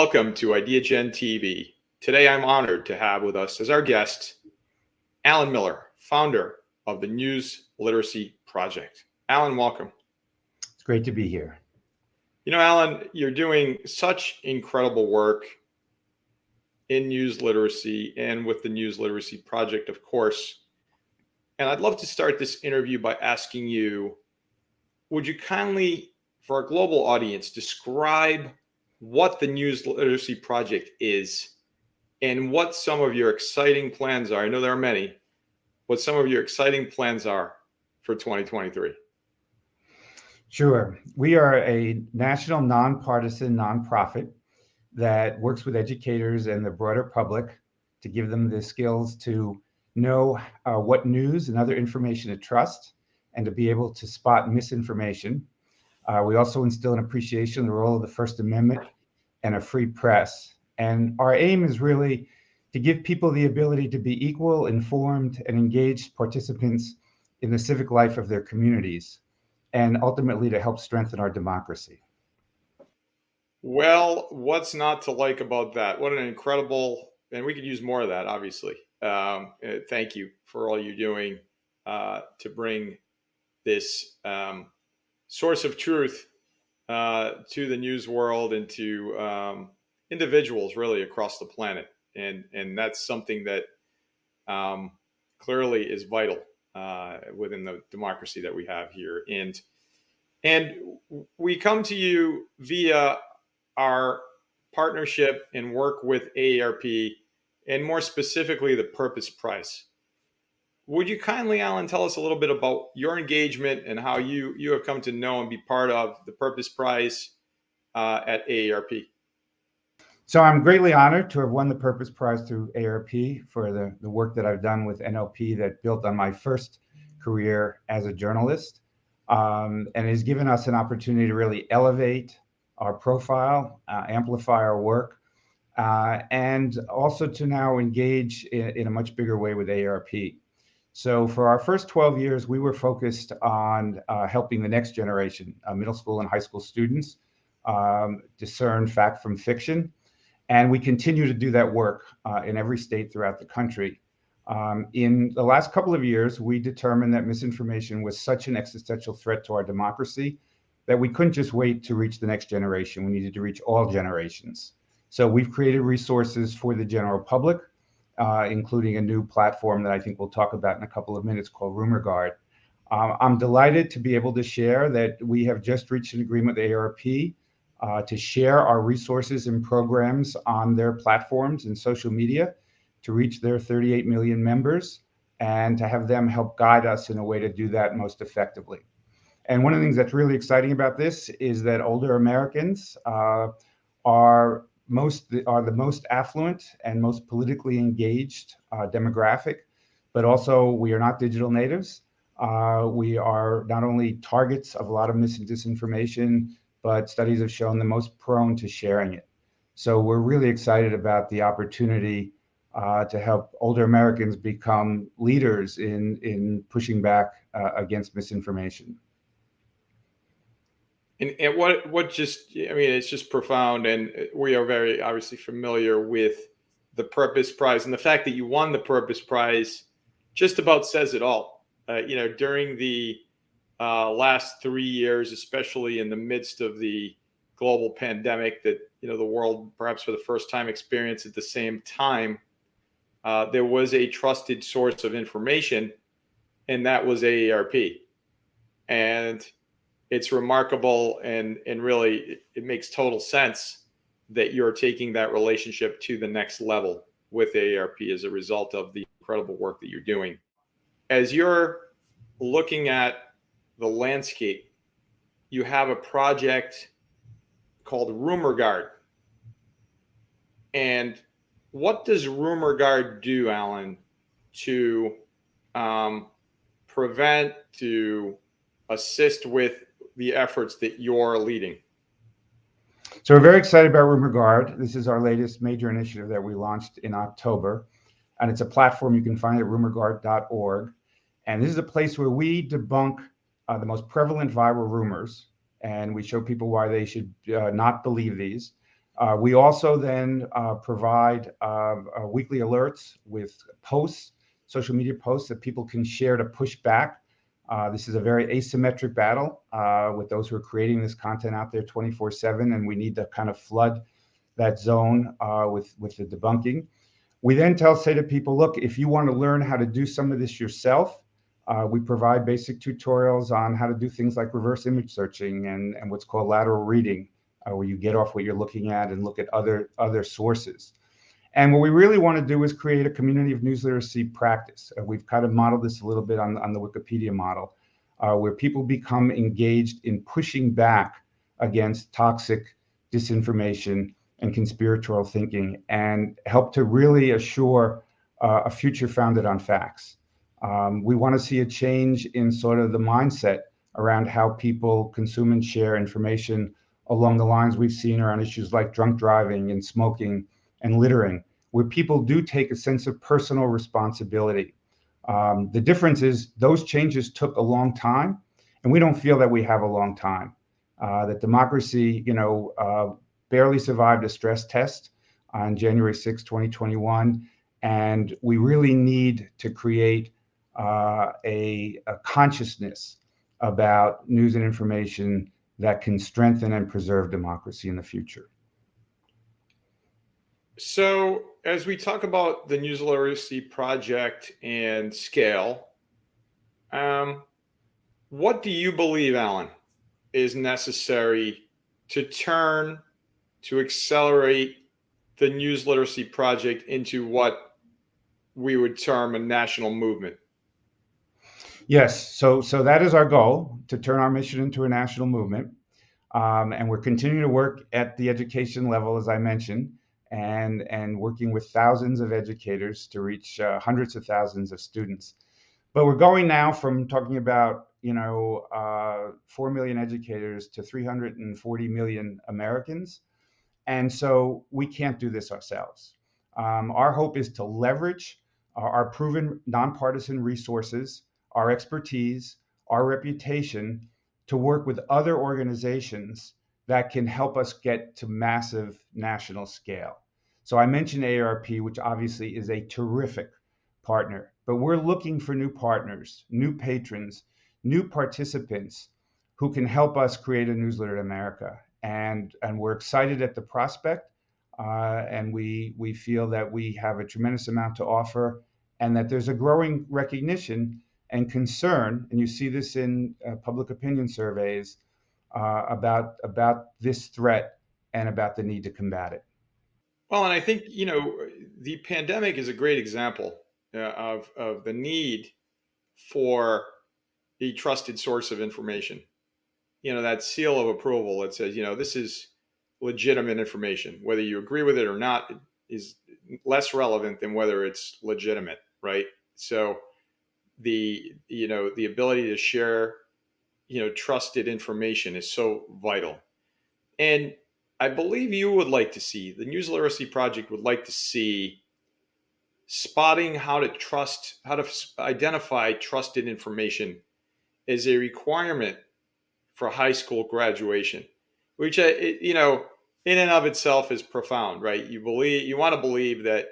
Welcome to Ideagen TV. Today I'm honored to have with us as our guest, Alan Miller, founder of the News Literacy Project. Alan, welcome. It's great to be here. You know, Alan, you're doing such incredible work in news literacy and with the News Literacy Project, of course. And I'd love to start this interview by asking you, would you kindly, for our global audience, describe what the News Literacy Project is and what some of your exciting plans are? I know there are many. What some of your exciting plans are for 2023? Sure. We are a national nonpartisan nonprofit that works with educators and the broader public to give them the skills to know what news and other information to trust and to be able to spot misinformation. We also instill an appreciation of the role of the First Amendment and a free press. And our aim is really to give people the ability to be equal, informed, and engaged participants in the civic life of their communities, and ultimately to help strengthen our democracy. Well, what's not to like about that? What an incredible, and we could use more of that, obviously. Thank you for all you're doing to bring this source of truth to the news world and to individuals really across the planet. And that's something that clearly is vital within the democracy that we have here. And we come to you via our partnership and work with AARP, and more specifically, the Purpose Prize. Would you kindly, Alan, tell us a little bit about your engagement and how you have come to know and be part of the Purpose Prize at AARP? So I'm greatly honored to have won the Purpose Prize through AARP for the work that I've done with NLP that built on my first career as a journalist, and has given us an opportunity to really elevate our profile, amplify our work, and also to now engage in a much bigger way with AARP. So for our first 12 years, we were focused on helping the next generation, middle school and high school students, discern fact from fiction. And we continue to do that work in every state throughout the country. In the last couple of years, we determined that misinformation was such an existential threat to our democracy that we couldn't just wait to reach the next generation. We needed to reach all generations. So we've created resources for the general public, including a new platform that I think we'll talk about in a couple of minutes called RumorGuard. I'm delighted to be able to share that we have just reached an agreement with AARP to share our resources and programs on their platforms and social media to reach their 38 million members and to have them help guide us in a way to do that most effectively. And one of the things that's really exciting about this is that older Americans are the most affluent and most politically engaged demographic, but also we are not digital natives. We are not only targets of a lot of mis and disinformation, but studies have shown the most prone to sharing it. So we're really excited about the opportunity to help older Americans become leaders in pushing back against misinformation. And what just, I mean, it's just profound. And we are very obviously familiar with the Purpose Prize, and the fact that you won the Purpose Prize just about says it all. During the last 3 years, especially in the midst of the global pandemic that, the world perhaps for the first time experienced at the same time, there was a trusted source of information, and that was AARP. And it's remarkable, and really it makes total sense that you're taking that relationship to the next level with AARP as a result of the incredible work that you're doing. As you're looking at the landscape, you have a project called RumorGuard. And what does RumorGuard do, Alan, to prevent, to assist with the efforts that you're leading? So we're very excited about RumorGuard. This is our latest major initiative that we launched in October. And it's a platform you can find at rumorguard.org. And this is a place where we debunk the most prevalent viral rumors. And we show people why they should not believe these. We also then provide weekly alerts with posts, social media posts that people can share to push back. This is a very asymmetric battle with those who are creating this content out there 24/7, and we need to kind of flood that zone with the debunking. We then say to people, look, if you want to learn how to do some of this yourself, we provide basic tutorials on how to do things like reverse image searching and what's called lateral reading, where you get off what you're looking at and look at other sources. And what we really want to do is create a community of news literacy practice. We've kind of modeled this a little bit on the Wikipedia model, where people become engaged in pushing back against toxic disinformation and conspiratorial thinking, and help to really assure a future founded on facts. We want to see a change in sort of the mindset around how people consume and share information along the lines we've seen around issues like drunk driving and smoking and littering, where people do take a sense of personal responsibility. The difference is those changes took a long time, and we don't feel that we have a long time. That democracy, barely survived a stress test on January 6, 2021, and we really need to create a consciousness about news and information that can strengthen and preserve democracy in the future. So, as we talk about the News Literacy Project and scale, what do you believe, Alan, is necessary to accelerate the News Literacy Project into what we would term a national movement? Yes, so that is our goal, to turn our mission into a national movement. And we're continuing to work at the education level, as I mentioned, and working with thousands of educators to reach hundreds of thousands of students. But we're going now from talking about 4 million educators to 340 million Americans. And so we can't do this ourselves. Our hope is to leverage our proven nonpartisan resources, our expertise, our reputation, to work with other organizations that can help us get to massive national scale. So I mentioned AARP, which obviously is a terrific partner, but we're looking for new partners, new patrons, new participants who can help us create a News Literate America. And we're excited at the prospect, and we feel that we have a tremendous amount to offer, and that there's a growing recognition and concern, and you see this in public opinion surveys, about this threat and about the need to combat it. Well, and I think the pandemic is a great example of the need for a trusted source of information. That seal of approval that says, this is legitimate information. Whether you agree with it or not is less relevant than whether it's legitimate, right? So the ability to share, trusted information is so vital. And I believe you would like to see, the News Literacy Project would like to see spotting how to identify trusted information as a requirement for high school graduation, which, in and of itself is profound, right? You want to believe that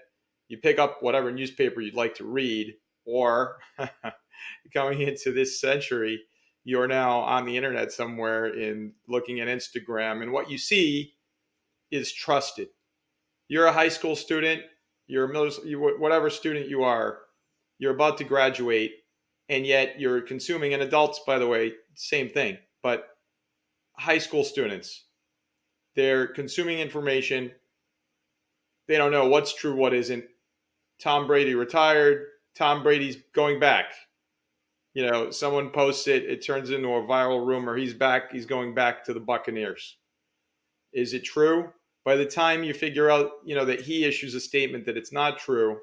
you pick up whatever newspaper you'd like to read, or coming into this century, you're now on the internet somewhere in looking at Instagram, and what you see is trusted. You're a high school student, whatever student you are, you're about to graduate, and yet you're consuming, and adults, by the way, same thing, but high school students, they're consuming information. They don't know what's true, what isn't. Tom Brady retired. Tom Brady's going back. Someone posts it. It turns into a viral rumor. He's back. He's going back to the Buccaneers. Is it true? By the time you figure out, that he issues a statement that it's not true,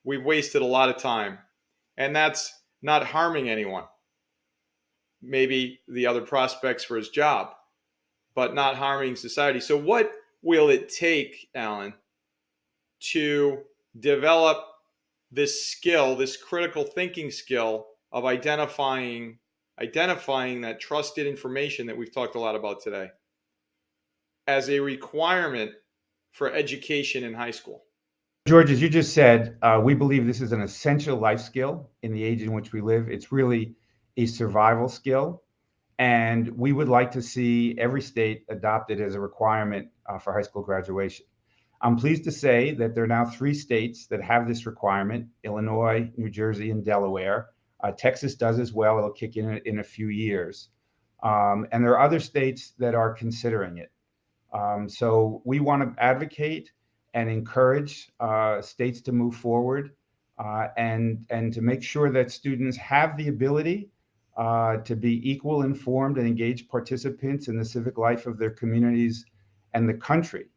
we've wasted a lot of time. And that's not harming anyone. Maybe the other prospects for his job, but not harming society. So what will it take, Alan, to develop this skill, this critical thinking skill of identifying that trusted information that we've talked a lot about today? as a requirement for education in high school? George, as you just said, we believe this is an essential life skill in the age in which we live. It's really a survival skill. And we would like to see every state adopt it as a requirement for high school graduation. I'm pleased to say that there are now 3 states that have this requirement: Illinois, New Jersey, and Delaware. Texas does as well. It'll kick in a few years. And there are other states that are considering it. So we want to advocate and encourage states to move forward and to make sure that students have the ability to be equal, informed, and engaged participants in the civic life of their communities and the country.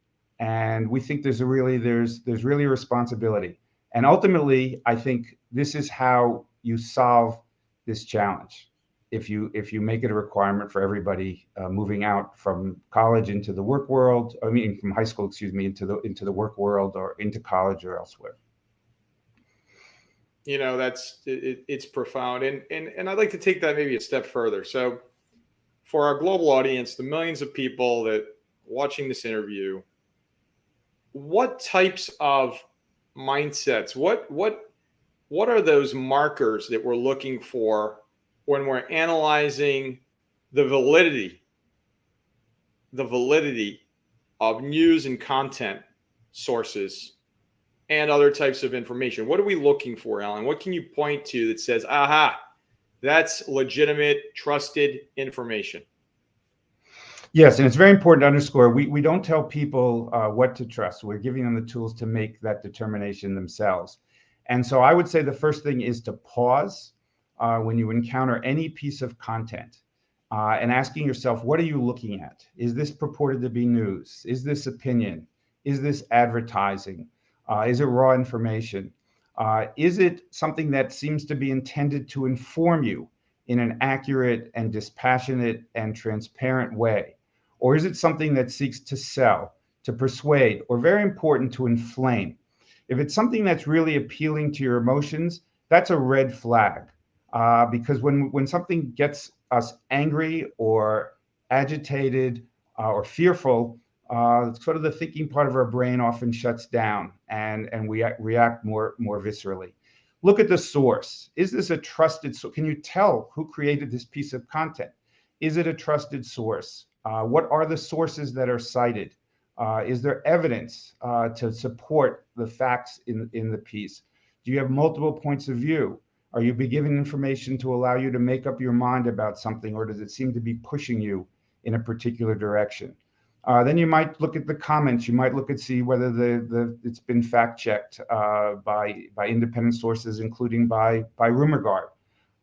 And we think there's really a responsibility. And ultimately, I think this is how you solve this challenge. If you make it a requirement for everybody moving out from college into the work world, from high school, into the work world or into college or elsewhere. It's profound. And I'd like to take that maybe a step further. So for our global audience, the millions of people that watching this interview, what types of mindsets, what are those markers that we're looking for when we're analyzing the validity of news and content sources and other types of information? What are we looking for, Alan? What can you point to that says, aha, that's legitimate, trusted information? Yes, and it's very important to underscore, we don't tell people what to trust. We're giving them the tools to make that determination themselves. And so I would say the first thing is to pause when you encounter any piece of content and asking yourself, what are you looking at? Is this purported to be news? Is this opinion? Is this advertising? Is it raw information? Is it something that seems to be intended to inform you in an accurate and dispassionate and transparent way? Or is it something that seeks to sell, to persuade, or, very important, to inflame? If it's something that's really appealing to your emotions, that's a red flag. Because when something gets us angry or agitated or fearful, sort of the thinking part of our brain often shuts down and we react more viscerally. Look at the source. Is this a trusted source? Can you tell who created this piece of content? Is it a trusted source? What are the sources that are cited? Is there evidence to support the facts in the piece? Do you have multiple points of view? Are you being given information to allow you to make up your mind about something, or does it seem to be pushing you in a particular direction? Then you might look at the comments. You might look and see whether it's been fact checked by independent sources, including by RumorGuard.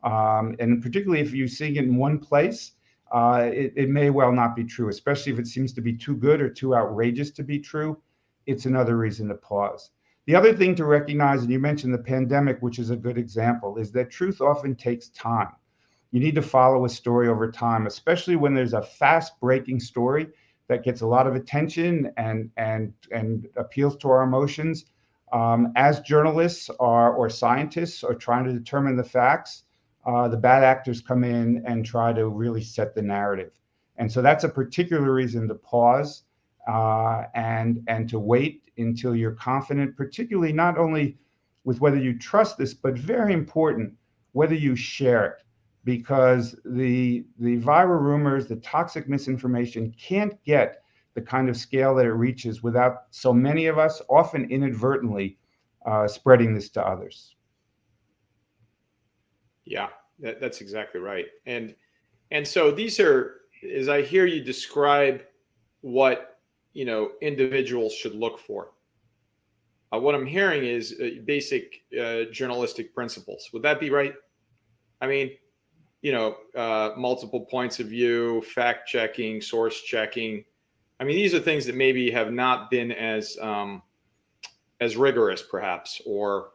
And particularly if you're seeing it in one place, it may well not be true, especially if it seems to be too good or too outrageous to be true. It's another reason to pause. The other thing to recognize, and you mentioned the pandemic, which is a good example, is that truth often takes time. You need to follow a story over time, especially when there's a fast breaking story that gets a lot of attention and appeals to our emotions. As journalists or scientists are trying to determine the facts, the bad actors come in and try to really set the narrative. And so that's a particular reason to pause and to wait until you're confident, particularly not only with whether you trust this, but very important, whether you share it. Because the viral rumors, the toxic misinformation can't get the kind of scale that it reaches without so many of us, often inadvertently, spreading this to others. Yeah, that's exactly right. And so these are, as I hear you describe what individuals should look for, what I'm hearing is basic journalistic principles. Would that be right? I mean, multiple points of view, fact checking, source checking. I mean, these are things that maybe have not been as rigorous, perhaps, or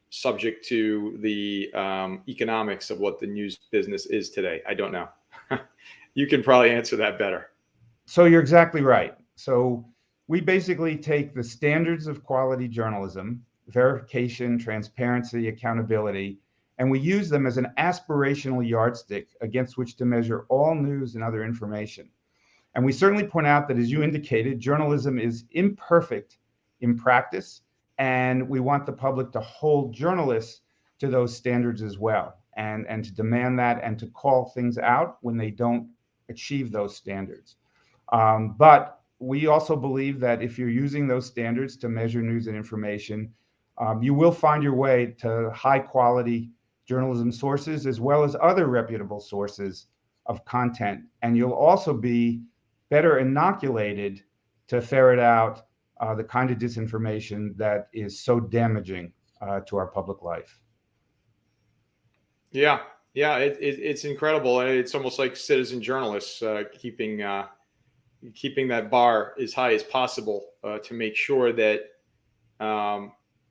subject to the economics of what the news business is today. I don't know. You can probably answer that better. So you're exactly right. So we basically take the standards of quality journalism, verification, transparency, accountability, and we use them as an aspirational yardstick against which to measure all news and other information. And we certainly point out that, as you indicated, journalism is imperfect in practice, and we want the public to hold journalists to those standards as well, and to demand that and to call things out when they don't achieve those standards. But we also believe that if you're using those standards to measure news and information, you will find your way to high quality journalism sources as well as other reputable sources of content. And you'll also be better inoculated to ferret out the kind of disinformation that is so damaging to our public life. Yeah, it's incredible, and it's almost like citizen journalists keeping that bar as high as possible to make sure that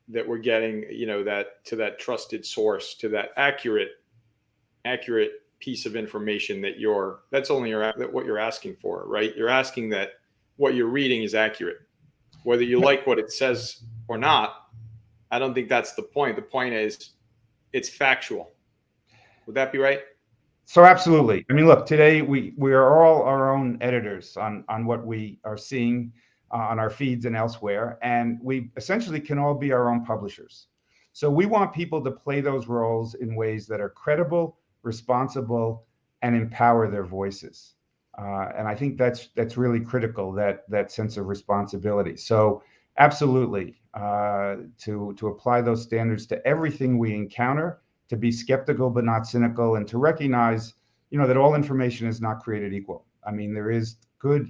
that we're getting, that to that trusted source, to that accurate piece of information that's only what you're asking for, right? You're asking that what you're reading is accurate, whether you like what it says or not. I don't think that's the point. The point is it's factual. Would that be right? So absolutely. I mean, look, today we are all our own editors on what we are seeing on our feeds and elsewhere, and we essentially can all be our own publishers. So we want people to play those roles in ways that are credible, responsible, and empower their voices. And I think that's really critical, that sense of responsibility. So absolutely, to apply those standards to everything we encounter, to be skeptical but not cynical, and to recognize, that all information is not created equal. I mean, there is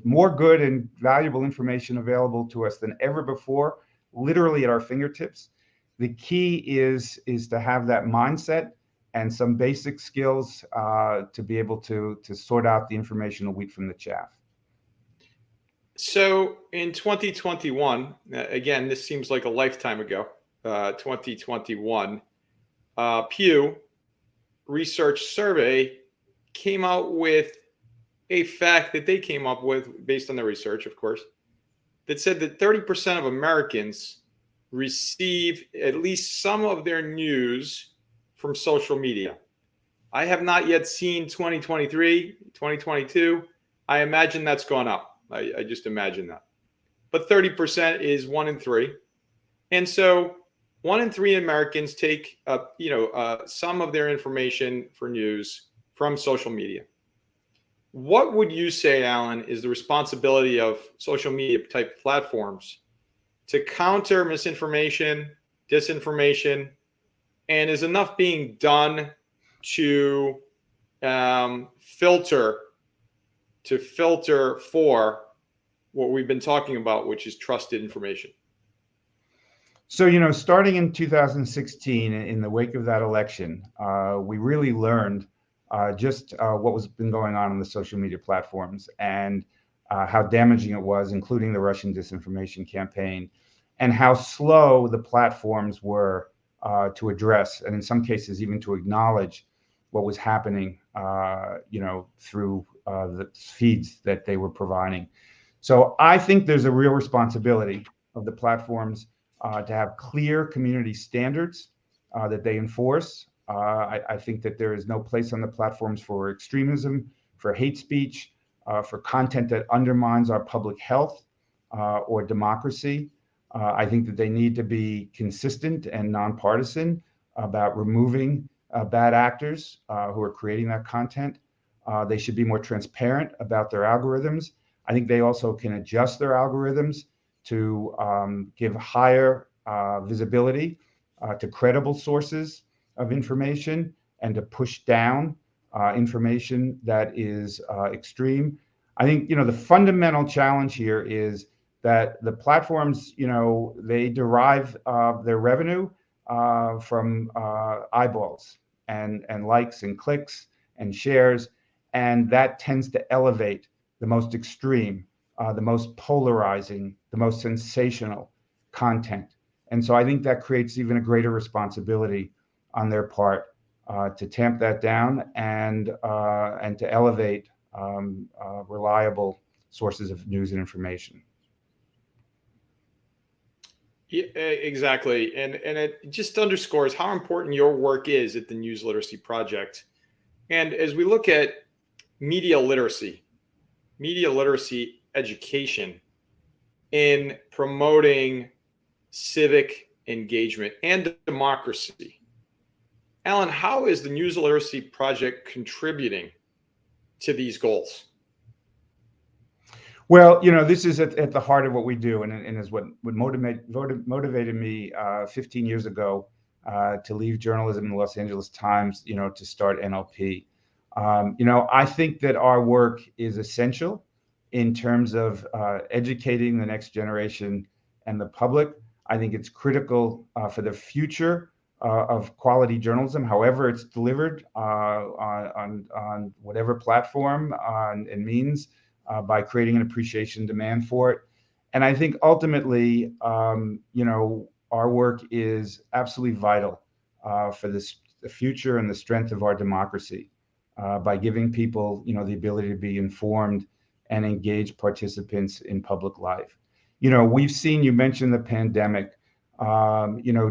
more good and valuable information available to us than ever before, literally at our fingertips. The key is to have that mindset and some basic skills to be able to sort out the informational wheat from the chaff. So in 2021, again, this seems like a lifetime ago, 2021, Pew Research Survey came out with a fact that they came up with based on their research, of course, that said that 30% of Americans receive at least some of their news from social media. I have not yet seen 2023, 2022. I imagine that's gone up. I just imagine that. But 30% is 1 in 3. And so 1 in 3 Americans take some of their information for news from social media. What would you say, Alan, is the responsibility of social media type platforms to counter misinformation, disinformation, and is enough being done to filter for what we've been talking about, which is trusted information? So, starting in 2016, in the wake of that election, we really learned just what was been going on the social media platforms and how damaging it was, including the Russian disinformation campaign, and how slow the platforms were to address, and in some cases even to acknowledge what was happening, through the feeds that they were providing. So I think there's a real responsibility of the platforms to have clear community standards that they enforce. I think that there is no place on the platforms for extremism, for hate speech, for content that undermines our public health or democracy. I think that they need to be consistent and nonpartisan about removing bad actors who are creating that content. They should be more transparent about their algorithms. I think they also can adjust their algorithms to give higher visibility to credible sources of information and to push down information that is extreme. I think, the fundamental challenge here is that the platforms, they derive their revenue from eyeballs and likes and clicks and shares. And that tends to elevate the most extreme, the most polarizing, the most sensational content. And so I think that creates even a greater responsibility on their part to tamp that down and to elevate reliable sources of news and information. Yeah, exactly. And it just underscores how important your work is at the News Literacy Project. And as we look at media literacy, media literacy education in promoting civic engagement and democracy. Alan, how is the News Literacy Project contributing to these goals? Well, this is at the heart of what we do, and is what motivated me 15 years ago to leave journalism in the Los Angeles Times, to start NLP. I think that our work is essential in terms of educating the next generation and the public. I think it's critical for the future of quality journalism, however it's delivered on whatever platform and means, by creating an appreciation demand for it. And I think ultimately, our work is absolutely vital for the future and the strength of our democracy, by giving people, the ability to be informed and engaged participants in public life. We've seen, you mentioned the pandemic,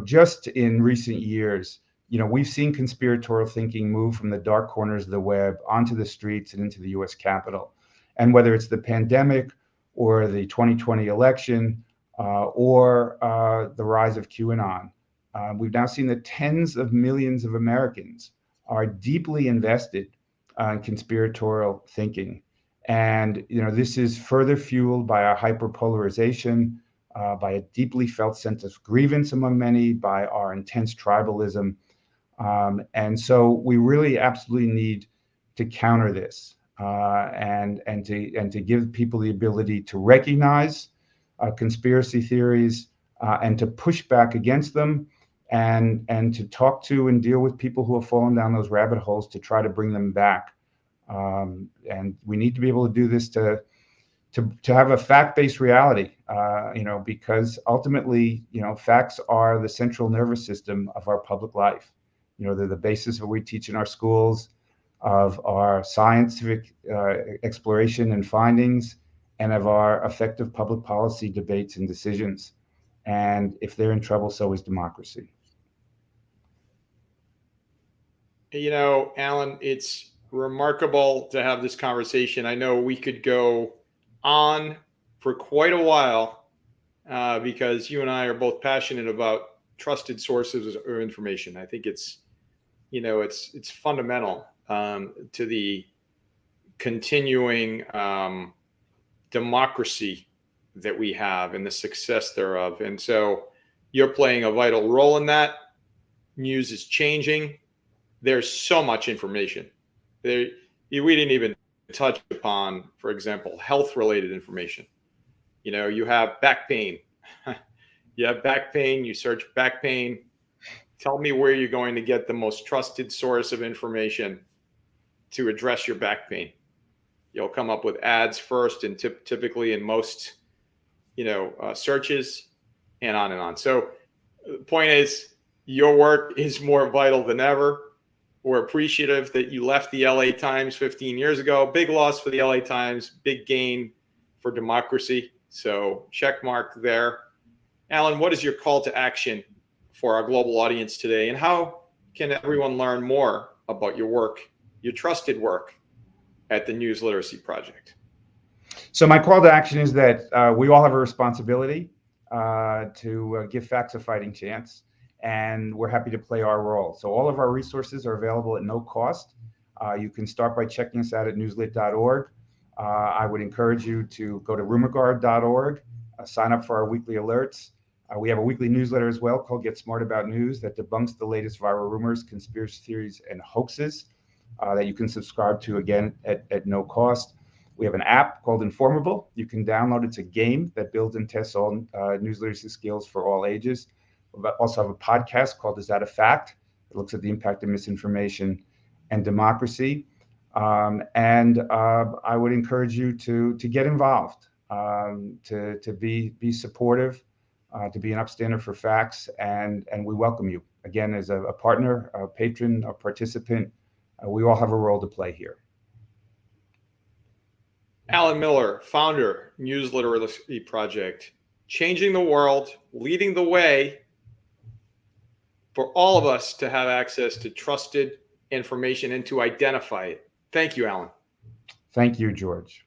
just in recent years, we've seen conspiratorial thinking move from the dark corners of the web onto the streets and into the US Capitol. And whether it's the pandemic or the 2020 election or the rise of QAnon, we've now seen that tens of millions of Americans are deeply invested in conspiratorial thinking. And this is further fueled by our hyperpolarization, by a deeply felt sense of grievance among many, by our intense tribalism. And so we really absolutely need to counter this. And to give people the ability to recognize conspiracy theories and to push back against them, and to talk to and deal with people who have fallen down those rabbit holes to try to bring them back. And we need to be able to do this to have a fact-based reality, because ultimately, facts are the central nervous system of our public life. They're the basis of what we teach in our schools, of our scientific exploration and findings, and of our effective public policy debates and decisions. And if they're in trouble, so is democracy. Alan, it's remarkable to have this conversation. I know we could go on for quite a while because you and I are both passionate about trusted sources of information. I think it's fundamental to the continuing democracy that we have and the success thereof. And so you're playing a vital role in that. News is changing. There's so much information. We didn't even touch upon, for example, health-related information. You have back pain. You have back pain, you search back pain. Tell me where you're going to get the most trusted source of information to address your back pain. You'll come up with ads first, and typically in most, searches, and on and on. So the point is, your work is more vital than ever. We're appreciative that you left the LA Times 15 years ago. Big loss for the LA Times, big gain for democracy. So check mark there. Alan, what is your call to action for our global audience today, and how can everyone learn more about your work, your trusted work at the News Literacy Project? So my call to action is that we all have a responsibility to give facts a fighting chance, and we're happy to play our role. So all of our resources are available at no cost. You can start by checking us out at newslit.org. I would encourage you to go to rumorguard.org, sign up for our weekly alerts. We have a weekly newsletter as well called Get Smart About News that debunks the latest viral rumors, conspiracy theories, and hoaxes that you can subscribe to, again, at no cost. We have an app called Informable. You can download. It's a game that builds and tests all news literacy skills for all ages. We also have a podcast called Is That a Fact? It looks at the impact of misinformation and democracy. And I would encourage you to get involved, to be supportive, to be an upstander for facts, and we welcome you. Again, as a partner, a patron, a participant, we all have a role to play here. Alan Miller, founder, News Literacy Project, changing the world, leading the way for all of us to have access to trusted information and to identify it. Thank you, Alan. Thank you, George.